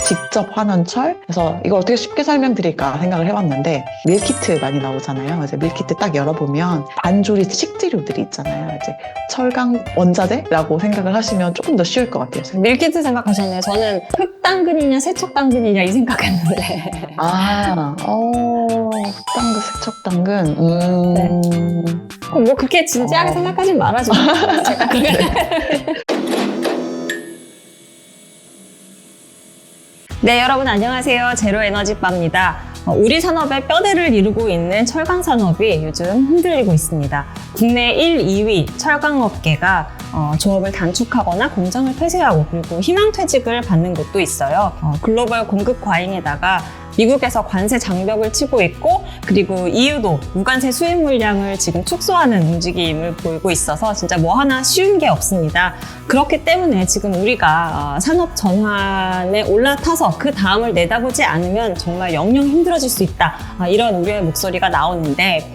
직접 하는 철? 그래서 이걸 어떻게 쉽게 설명드릴까 생각을 해봤는데 밀키트 많이 나오잖아요. 이제 밀키트 딱 열어보면 반조리 식재료들이 있잖아요. 이제 철강 원자재라고 생각을 하시면 조금 더 쉬울 것 같아요. 밀키트 생각하셨네요. 저는 흙당근이냐 세척당근이냐 이 생각했는데. 흑당근, 세척당근, 뭐 그렇게 진지하게 생각하진 말아주세요. 제가 네, 여러분 안녕하세요. 제로에너지바입니다. 우리 산업의 뼈대를 이루고 있는 철강 산업이 요즘 흔들리고 있습니다. 국내 1, 2위 철강업계가 조업을 단축하거나 공장을 폐쇄하고 그리고 희망퇴직을 받는 곳도 있어요. 글로벌 공급 과잉에다가 미국에서 관세 장벽을 치고 있고 그리고 EU도 무관세 수입 물량을 지금 축소하는 움직임을 보이고 있어서 진짜 뭐 하나 쉬운 게 없습니다. 그렇기 때문에 지금 우리가 산업 전환에 올라타서 그 다음을 내다보지 않으면 정말 영영 힘들어질 수 있다. 이런 우려의 목소리가 나오는데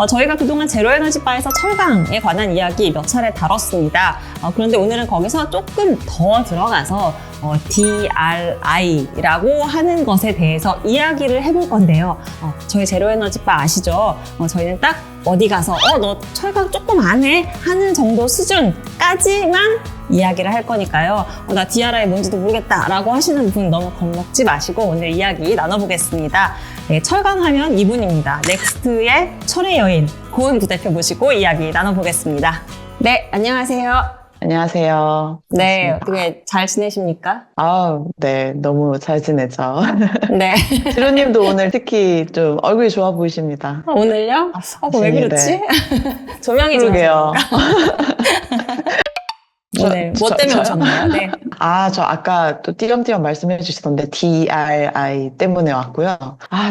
저희가 그동안 제로에너지바에서 철강에 관한 이야기 몇 차례 다뤘습니다. 그런데 오늘은 거기서 조금 더 들어가서 DRI라고 하는 것에 대해서 이야기를 해볼 건데요. 저희 제로에너지바 아시죠? 저희는 딱 어디 가서 너 철강 조금 안 해? 하는 정도 수준까지만 이야기를 할 거니까요. 나 DRI 뭔지도 모르겠다 라고 하시는 분 너무 겁먹지 마시고 오늘 이야기 나눠보겠습니다. 네, 철강하면 이분입니다. 넥스트의 철의 여인 고은 부대표 모시고 이야기 나눠보겠습니다. 네, 안녕하세요. 안녕하세요. 네, 반갑습니다. 어떻게 잘 지내십니까? 네, 너무 잘 지내죠. 네. 지로님도 오늘 특히 좀 얼굴이 좋아 보이십니다. 오늘요? 왜 그렇지? 조명이 그러게요. 오늘 뭐 때문에 오셨나요? 네. 저 아까 또 띄엄띄엄 말씀해 주시던데 DRI 때문에 왔고요.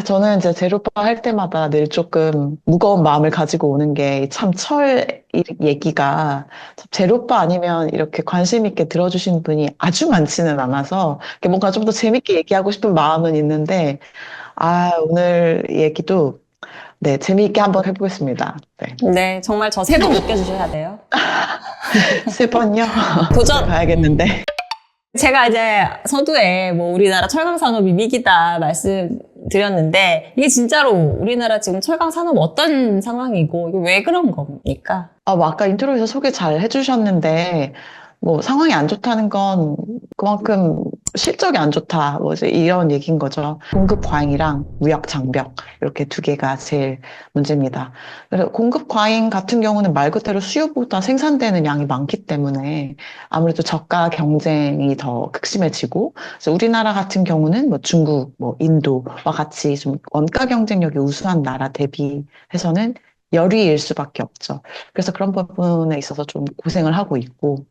저는 이제 제로파 할 때마다 늘 조금 무거운 마음을 가지고 오는 게 참 철 얘기가 제로파 아니면 이렇게 관심 있게 들어주신 분이 아주 많지는 않아서 뭔가 좀 더 재밌게 얘기하고 싶은 마음은 있는데 오늘 얘기도 네, 재미있게 한번 해보겠습니다. 네. 네, 정말 저 세 번 느껴주셔야 돼요. 세 번요? 도전! 가야겠는데. 제가 이제 서두에 뭐 우리나라 철강 산업이 위기다 말씀드렸는데 이게 진짜로 우리나라 지금 철강 산업 어떤 상황이고 이게 왜 그런 겁니까? 아까 인트로에서 소개 잘 해주셨는데 뭐 상황이 안 좋다는 건 그만큼 실적이 안 좋다 뭐 이제 이런 얘기인 거죠. 공급 과잉이랑 무역 장벽 이렇게 두 개가 제일 문제입니다. 그래서 공급 과잉 같은 경우는 말 그대로 수요보다 생산되는 양이 많기 때문에 아무래도 저가 경쟁이 더 극심해지고 그래서 우리나라 같은 경우는 뭐 중국, 뭐 인도와 같이 좀 원가 경쟁력이 우수한 나라 대비해서는 열위일 수밖에 없죠. 그래서 그런 부분에 있어서 좀 고생을 하고 있고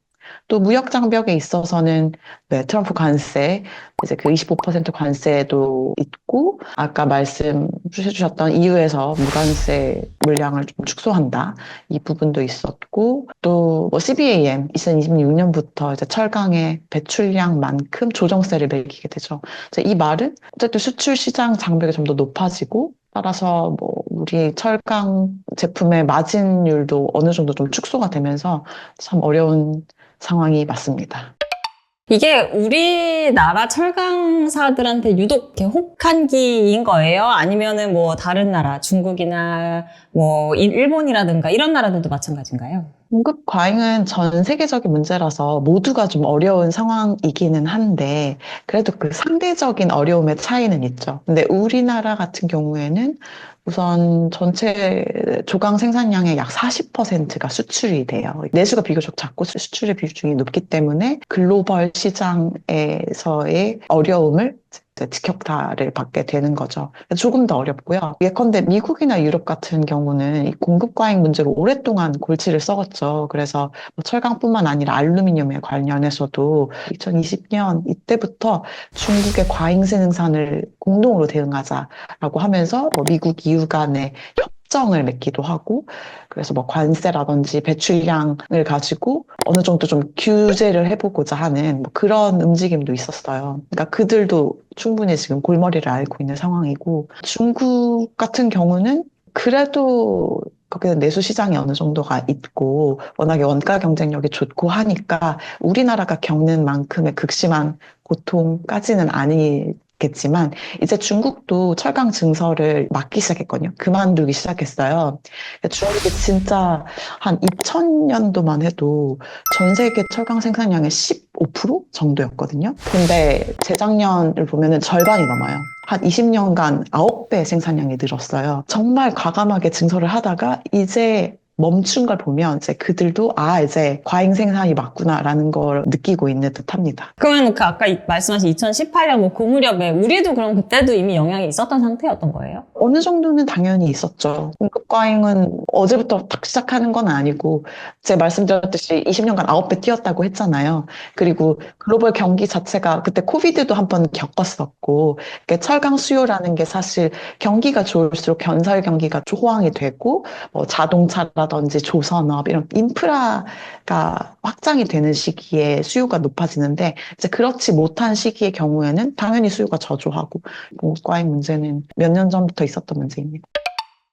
또 무역 장벽에 있어서는 네, 트럼프 관세, 이제 그 25% 관세도 있고, 아까 말씀 해주셨던 EU에서 무관세 물량을 좀 축소한다. 이 부분도 있었고, 또 뭐 CBAM 2026년부터 이제 철강의 배출량만큼 조정세를 매기게 되죠. 이 말은 어쨌든 수출 시장 장벽이 좀 더 높아지고, 따라서 뭐 우리 철강 제품의 마진율도 어느 정도 좀 축소가 되면서 참 어려운 상황이 맞습니다. 이게 우리나라 철강사들한테 유독 이렇게 혹한기인 거예요? 아니면은 뭐 다른 나라, 중국이나 뭐 일본이라든가 이런 나라들도 마찬가지인가요? 공급 과잉은 전 세계적인 문제라서 모두가 좀 어려운 상황이기는 한데 그래도 그 상대적인 어려움의 차이는 있죠. 근데 우리나라 같은 경우에는 우선 전체 조강 생산량의 약 40%가 수출이 돼요. 내수가 비교적 작고 수출의 비중이 높기 때문에 글로벌 시장에서의 어려움을 직격탄을 받게 되는 거죠. 조금 더 어렵고요. 예컨대 미국이나 유럽 같은 경우는 이 공급 과잉 문제로 오랫동안 골치를 썩었죠. 그래서 뭐 철강뿐만 아니라 알루미늄에 관련해서도 2020년 이때부터 중국의 과잉 생산을 공동으로 대응하자라고 하면서 뭐 미국, EU 간의 협정을 맺기도 하고 그래서 뭐 관세라든지 배출량을 가지고 어느 정도 좀 규제를 해보고자 하는 뭐 그런 움직임도 있었어요. 그러니까 그들도 충분히 지금 골머리를 앓고 있는 상황이고 중국 같은 경우는 그래도 거기는 내수 시장이 어느 정도가 있고 워낙에 원가 경쟁력이 좋고 하니까 우리나라가 겪는 만큼의 극심한 고통까지는 아니겠지만 이제 중국도 철강 증설을 막기 시작했거든요. 그만두기 시작했어요. 중국이 진짜 한 2000년도만 해도 전 세계 철강 생산량의 15% 정도였거든요. 근데 재작년을 보면은 절반이 넘어요. 한 20년간 9배 생산량이 늘었어요. 정말 과감하게 증설을 하다가 이제 멈춘 걸 보면 이제 그들도 이제 과잉 생산이 맞구나라는 걸 느끼고 있는 듯합니다. 그러면 그 아까 말씀하신 2018년 뭐 그 무렵에 우리도 그럼 그때도 이미 영향이 있었던 상태였던 거예요? 어느 정도는 당연히 있었죠. 공급 과잉은 어제부터 딱 시작하는 건 아니고 제가 말씀드렸듯이 20년간 9배 뛰었다고 했잖아요. 그리고 글로벌 경기 자체가 그때 코비드도 한 번 겪었었고 철강 수요라는 게 사실 경기가 좋을수록 건설 경기가 호황이 되고 뭐 자동차라든지 조선업 이런 인프라가 확장이 되는 시기에 수요가 높아지는데 이제 그렇지 못한 시기의 경우에는 당연히 수요가 저조하고 공급 과잉 문제는 몇 년 전부터 있었던 문제입니다.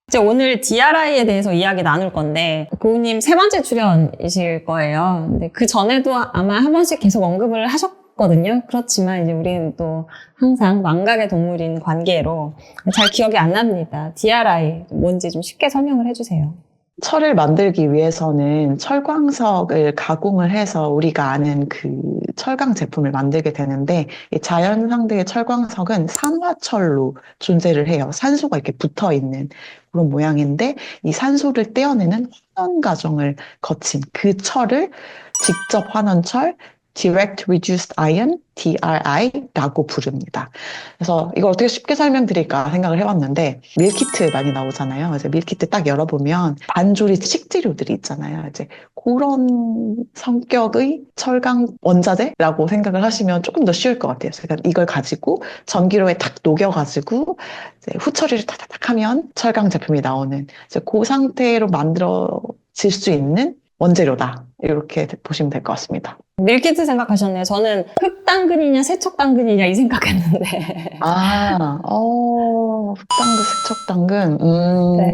이제 오늘 DRI에 대해서 이야기 나눌 건데 고우님 세 번째 출연이실 거예요. 근데 그 전에도 아마 한 번씩 계속 언급을 하셨거든요. 그렇지만 이제 우리는 또 항상 망각의 동물인 관계로 잘 기억이 안 납니다. DRI 뭔지 좀 쉽게 설명을 해주세요. 철을 만들기 위해서는 철광석을 가공을 해서 우리가 아는 그 철강 제품을 만들게 되는데 이 자연 상대의 철광석은 산화철로 존재를 해요. 산소가 이렇게 붙어 있는 그런 모양인데 이 산소를 떼어내는 환원 과정을 거친 그 철을 직접 환원철 Direct Reduced Iron, DRI라고 부릅니다. 그래서 이걸 어떻게 쉽게 설명드릴까 생각을 해봤는데 밀키트 많이 나오잖아요. 이제 밀키트 딱 열어보면 반조리 식재료들이 있잖아요. 이제 그런 성격의 철강 원자재라고 생각을 하시면 조금 더 쉬울 것 같아요. 그러니까 이걸 가지고 전기로에 탁 녹여가지고 이제 후처리를 탁탁탁 하면 철강 제품이 나오는 이제 그 상태로 만들어질 수 있는 원재료다. 이렇게 보시면 될 것 같습니다. 밀키트 생각하셨네요. 저는 흑당근이냐 세척당근이냐 이 생각했는데. 흑당근, 세척당근, 네.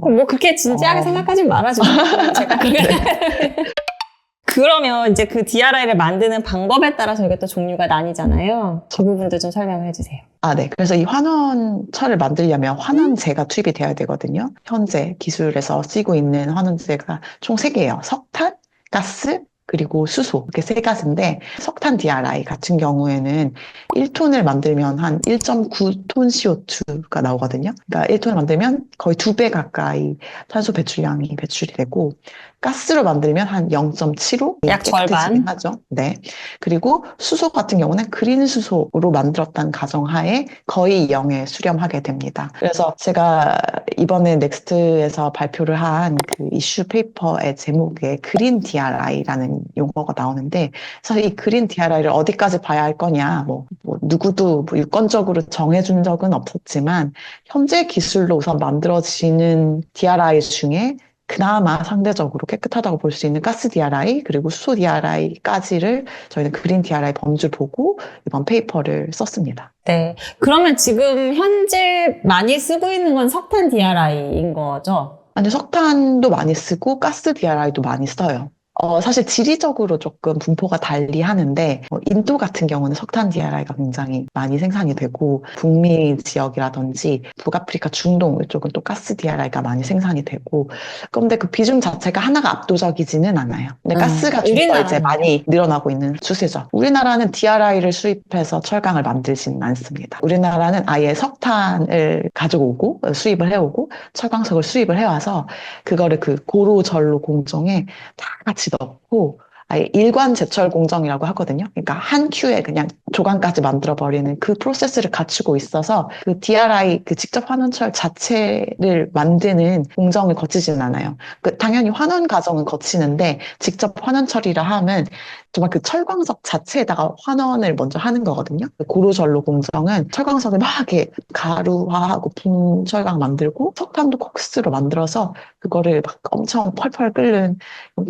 뭐 그렇게 진지하게 생각하진 말아주세요. 제가 그게. 그러면 이제 그 DRI를 만드는 방법에 따라서 이게 또 종류가 나뉘잖아요. 그 부분도 좀 설명을 해주세요. 네. 그래서 이 환원철을 만들려면 환원재가 투입이 돼야 되거든요. 현재 기술에서 쓰이고 있는 환원재가 총 3개예요. 석탄, 가스, 그리고 수소 이렇게 3가지인데 석탄 DRI 같은 경우에는 1톤을 만들면 한 1.9톤 CO2가 나오거든요. 그러니까 1톤을 만들면 거의 2배 가까이 탄소 배출량이 배출이 되고 가스로 만들면 한 0.75? 약 절반. 하죠. 네. 그리고 수소 같은 경우는 그린 수소로 만들었다는 가정하에 거의 0에 수렴하게 됩니다. 그래서 제가 이번에 넥스트에서 발표를 한 그 이슈 페이퍼의 제목에 그린 DRI라는 용어가 나오는데 사실 이 그린 DRI를 어디까지 봐야 할 거냐 뭐 누구도 유권적으로 정해준 적은 없었지만 현재 기술로 우선 만들어지는 DRI 중에 그나마 상대적으로 깨끗하다고 볼 수 있는 가스 DRI 그리고 수소 DRI까지를 저희는 그린 DRI 범주를 보고 이번 페이퍼를 썼습니다. 네. 그러면 지금 현재 많이 쓰고 있는 건 석탄 DRI인 거죠? 아니, 석탄도 많이 쓰고 가스 DRI도 많이 써요. 사실 지리적으로 조금 분포가 달리 하는데 인도 같은 경우는 석탄 DRI가 굉장히 많이 생산이 되고 북미 지역이라든지 북아프리카 중동 이쪽은 또 가스 DRI가 많이 생산이 되고 그런데 그 비중 자체가 하나가 압도적이지는 않아요. 근데 가스가 좀 더 이제 많이 늘어나고 있는 추세죠. 우리나라는 DRI를 수입해서 철강을 만들지는 않습니다. 우리나라는 아예 석탄을 가지고 오고 수입을 해오고 철광석을 수입을 해와서 그거를 그 고로전로 공정에 다 같이 넣고 아예 일관 제철 공정이라고 하거든요. 그러니까 한 큐에 그냥 조각까지 만들어버리는 그 프로세스를 갖추고 있어서 그 DRI, 그 직접 환원철 자체를 만드는 공정을 거치지는 않아요. 당연히 환원 과정은 거치는데 직접 환원철이라 하면 정말 그 철광석 자체에다가 환원을 먼저 하는 거거든요. 고로전로 공정은 철광석을 막 이렇게 가루화하고 분철광 만들고 석탄도 콕스로 만들어서 그거를 막 엄청 펄펄 끓는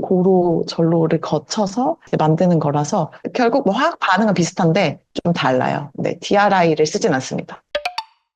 고로전로를 거쳐서 만드는 거라서 결국 뭐 화학 반응은 비슷한데 좀 달라요. 네, DRI를 쓰진 않습니다.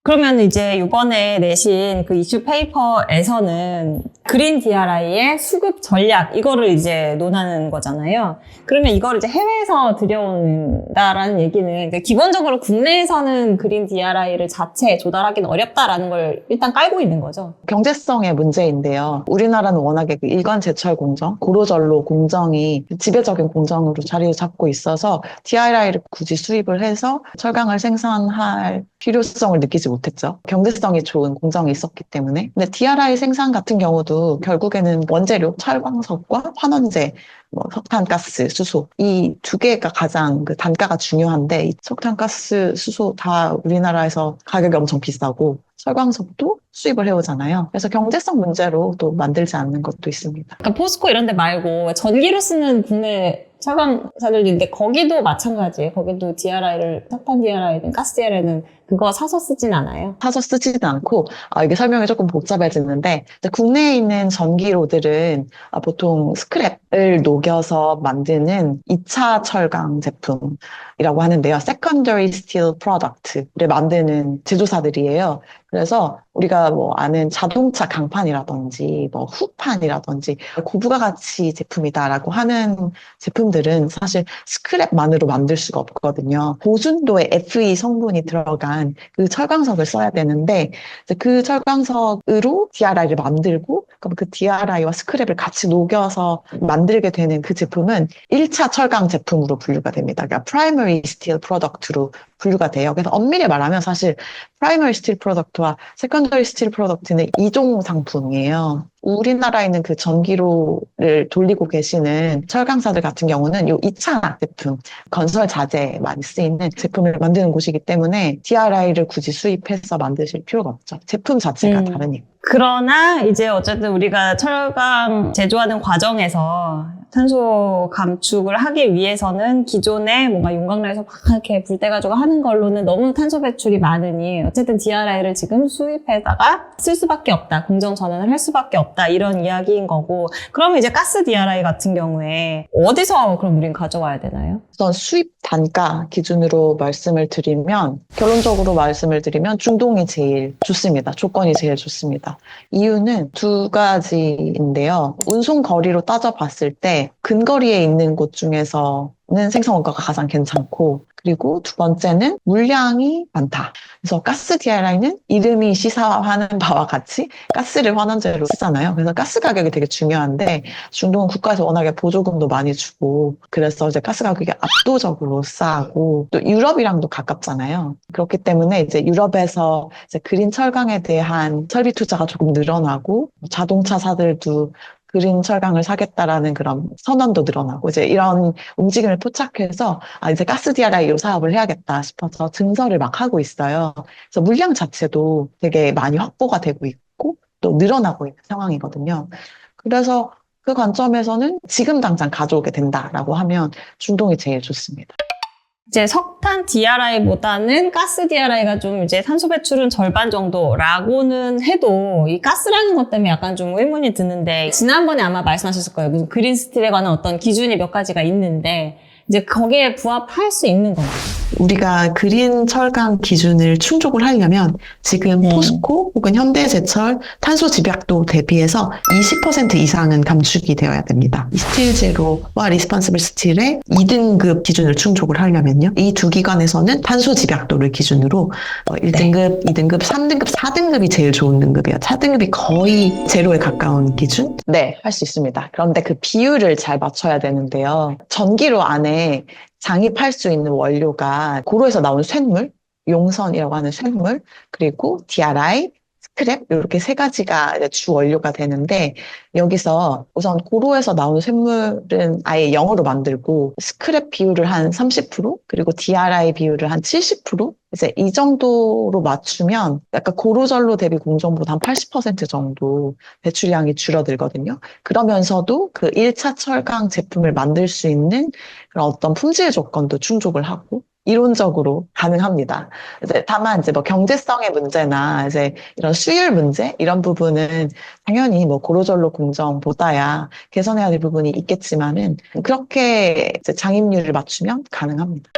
그러면 이제 이번에 내신 그 이슈 페이퍼에서는 그린 DRI의 수급 전략, 이거를 이제 논하는 거잖아요. 그러면 이거를 이제 해외에서 들여온다라는 얘기는, 그러니까 기본적으로 국내에서는 그린 DRI를 자체 조달하기는 어렵다라는 걸 일단 깔고 있는 거죠. 경제성의 문제인데요. 우리나라는 워낙에 그 일관 제철 공정, 고로절로 공정이 지배적인 공정으로 자리를 잡고 있어서 DRI를 굳이 수입을 해서 철강을 생산할 필요성을 느끼지 못했죠. 경제성이 좋은 공정이 있었기 때문에. 근데 DRI 생산 같은 경우도 결국에는 원재료, 철광석과 환원재, 뭐 석탄가스, 수소 이 두 개가 가장 그 단가가 중요한데 이 석탄가스, 수소 다 우리나라에서 가격이 엄청 비싸고 철광석도 수입을 해오잖아요. 그래서 경제성 문제로 또 만들지 않는 것도 있습니다. 그러니까 포스코 이런 데 말고 전기로 쓰는 국내 철강사들인데 거기도 마찬가지예요. 거기도 DRI를, 석탄 DRI든 가스 DRI든 그거 사서 쓰진 않아요. 사서 쓰지도 않고 이게 설명이 조금 복잡해지는데 이제 국내에 있는 전기로들은 보통 스크랩을 녹여서 만드는 2차 철강 제품이라고 하는데요. Secondary Steel Product를 만드는 제조사들이에요. 그래서 우리가 뭐 아는 자동차 강판이라든지 뭐 후판이라든지 고부가 가치 제품이다라고 하는 제품들은 사실 스크랩만으로 만들 수가 없거든요. 고순도의 Fe 성분이 들어간 그 철광석을 써야 되는데 이제 그 철광석으로 DRI를 만들고 그럼 그 DRI와 스크랩을 같이 녹여서 만들게 되는 그 제품은 1차 철강 제품으로 분류가 됩니다. 그러니까 Primary Steel Product로 분류가 돼요. 그래서 엄밀히 말하면 사실 Primary Steel Product와 Secondary Steel Product는 이종 상품이에요. 우리나라에 있는 그 전기로를 돌리고 계시는 철강사들 같은 경우는 이 2차 제품, 건설 자재에 많이 쓰이는 제품을 만드는 곳이기 때문에 DRI를 굳이 수입해서 만드실 필요가 없죠. 제품 자체가 다르니까. 그러나 이제 어쨌든 우리가 철강 제조하는 과정에서 탄소 감축을 하기 위해서는 기존에 뭔가 용광로에서 막 이렇게 불 떼가지고 하는 걸로는 너무 탄소 배출이 많으니 어쨌든 DRI를 지금 수입해다가 쓸 수밖에 없다. 공정 전환을 할 수밖에 없다. 이런 이야기인 거고. 그러면 이제 가스 DRI 같은 경우에 어디서 그럼 우린 가져와야 되나요? 우선 수입 단가 기준으로 말씀을 드리면 결론적으로 말씀을 드리면 중동이 제일 좋습니다. 조건이 제일 좋습니다. 이유는 두 가지인데요. 운송 거리로 따져봤을 때 근거리에 있는 곳 중에서는 생산 원가가 가장 괜찮고 그리고 두 번째는 물량이 많다. 그래서 가스 DRI는 이름이 시사하는 바와 같이 가스를 환원재로 쓰잖아요. 그래서 가스 가격이 되게 중요한데 중동은 국가에서 워낙에 보조금도 많이 주고 그래서 이제 가스 가격이 압도적으로 싸고 또 유럽이랑도 가깝잖아요. 그렇기 때문에 이제 유럽에서 이제 그린 철강에 대한 설비 투자가 조금 늘어나고 자동차사들도 그린 철강을 사겠다라는 그런 선언도 늘어나고 이제 이런 움직임을 포착해서 이제 가스 DRI로 사업을 해야겠다 싶어서 증설을 막 하고 있어요. 그래서 물량 자체도 되게 많이 확보가 되고 있고 또 늘어나고 있는 상황이거든요. 그래서 그 관점에서는 지금 당장 가져오게 된다라고 하면 중동이 제일 좋습니다. 이제 석탄 DRI보다는 가스 DRI가 좀 이제 탄소 배출은 절반 정도라고는 해도 이 가스라는 것 때문에 약간 좀 의문이 드는데 지난번에 아마 말씀하셨을 거예요. 무슨 그린 스틸에 관한 어떤 기준이 몇 가지가 있는데 이제 거기에 부합할 수 있는 건가요? 우리가 그린 철강 기준을 충족을 하려면 지금 포스코 혹은 현대제철 탄소 집약도 대비해서 20% 이상은 감축이 되어야 됩니다. 이 스틸 제로와 리스폰시블 스틸의 2등급 기준을 충족을 하려면요. 이 두 기관에서는 탄소 집약도를 기준으로 1등급, 2등급, 3등급, 4등급이 제일 좋은 등급이에요. 4등급이 거의 제로에 가까운 기준? 네, 할 수 있습니다. 그런데 그 비율을 잘 맞춰야 되는데요. 전기로 안에 장입할 수 있는 원료가 고로에서 나온 쇳물, 용선이라고 하는 쇳물, 그리고 DRI, 스크랩 이렇게 세 가지가 이제 주 원료가 되는데 여기서 우선 고로에서 나온 쇳물은 아예 0으로 만들고 스크랩 비율을 한 30% 그리고 DRI 비율을 한 70% 이제 이 정도로 맞추면 약간 고로전로 대비 공정보다 한 80% 정도 배출량이 줄어들거든요. 그러면서도 그 1차 철강 제품을 만들 수 있는 그런 어떤 품질 조건도 충족을 하고 이론적으로 가능합니다. 이제 다만 이제 뭐 경제성의 문제나 이제 이런 수율 문제 이런 부분은 당연히 뭐 고로전로 공정보다야 개선해야 될 부분이 있겠지만은 그렇게 이제 장입률을 맞추면 가능합니다.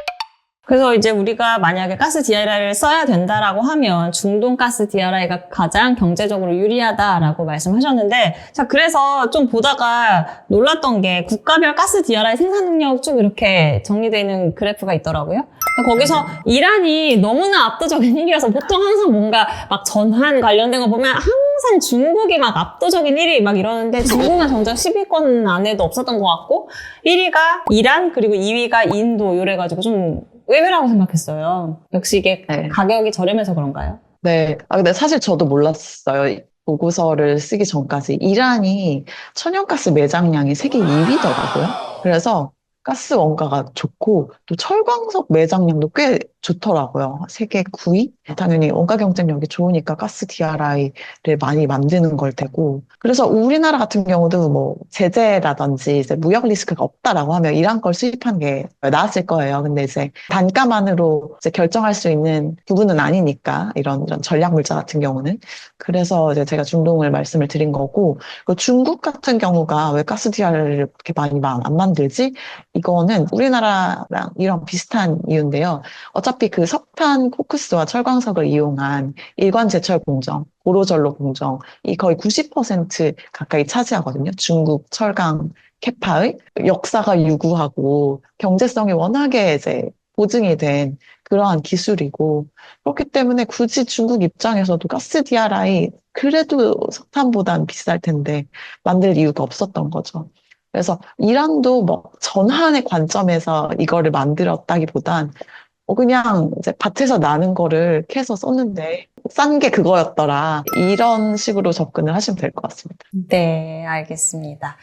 그래서 이제 우리가 만약에 가스 DRI를 써야 된다라고 하면 중동 가스 DRI가 가장 경제적으로 유리하다라고 말씀하셨는데, 자, 그래서 좀 보다가 놀랐던 게 국가별 가스 DRI 생산 능력 쭉 이렇게 정리되어 있는 그래프가 있더라고요. 거기서 이란이 너무나 압도적인 1위여서 보통 항상 뭔가 막 전환 관련된 거 보면 항상 중국이 막 압도적인 1위 막 이러는데 중국은 정작 10위권 안에도 없었던 것 같고 1위가 이란 그리고 2위가 인도 이래가지고 좀 의외라고 생각했어요. 역시 이게 네. 가격이 저렴해서 그런가요? 네. 근데 사실 저도 몰랐어요. 이 보고서를 쓰기 전까지. 이란이 천연가스 매장량이 세계 2위더라고요. 그래서 가스 원가가 좋고, 또 철광석 매장량도 꽤 좋더라고요. 세계 9위? 당연히 원가 경쟁력이 좋으니까 가스 DRI를 많이 만드는 걸 테고. 그래서 우리나라 같은 경우도 뭐, 제재라든지 이제 무역 리스크가 없다라고 하면 이란 걸 수입한 게 나았을 거예요. 근데 이제 단가만으로 이제 결정할 수 있는 부분은 아니니까, 이런 전략 물자 같은 경우는. 그래서 이제 제가 중동을 말씀을 드린 거고, 그 중국 같은 경우가 왜 가스 DRI를 이렇게 많이 안 만들지? 이거는 우리나라랑 이런 비슷한 이유인데요. 어차피 그 석탄, 코크스와 철광석을 이용한 일관 제철 공정, 고로전로 공정, 이 거의 90% 가까이 차지하거든요. 중국 철강 캐파의 역사가 유구하고 경제성이 워낙에 이제 보증이 된 그러한 기술이고, 그렇기 때문에 굳이 중국 입장에서도 가스 DRI 그래도 석탄보단 비쌀 텐데 만들 이유가 없었던 거죠. 그래서 이란도 뭐 전환의 관점에서 이거를 만들었다기보단 그냥 이제 밭에서 나는 거를 캐서 썼는데 싼 게 그거였더라. 이런 식으로 접근을 하시면 될 것 같습니다. 네, 알겠습니다.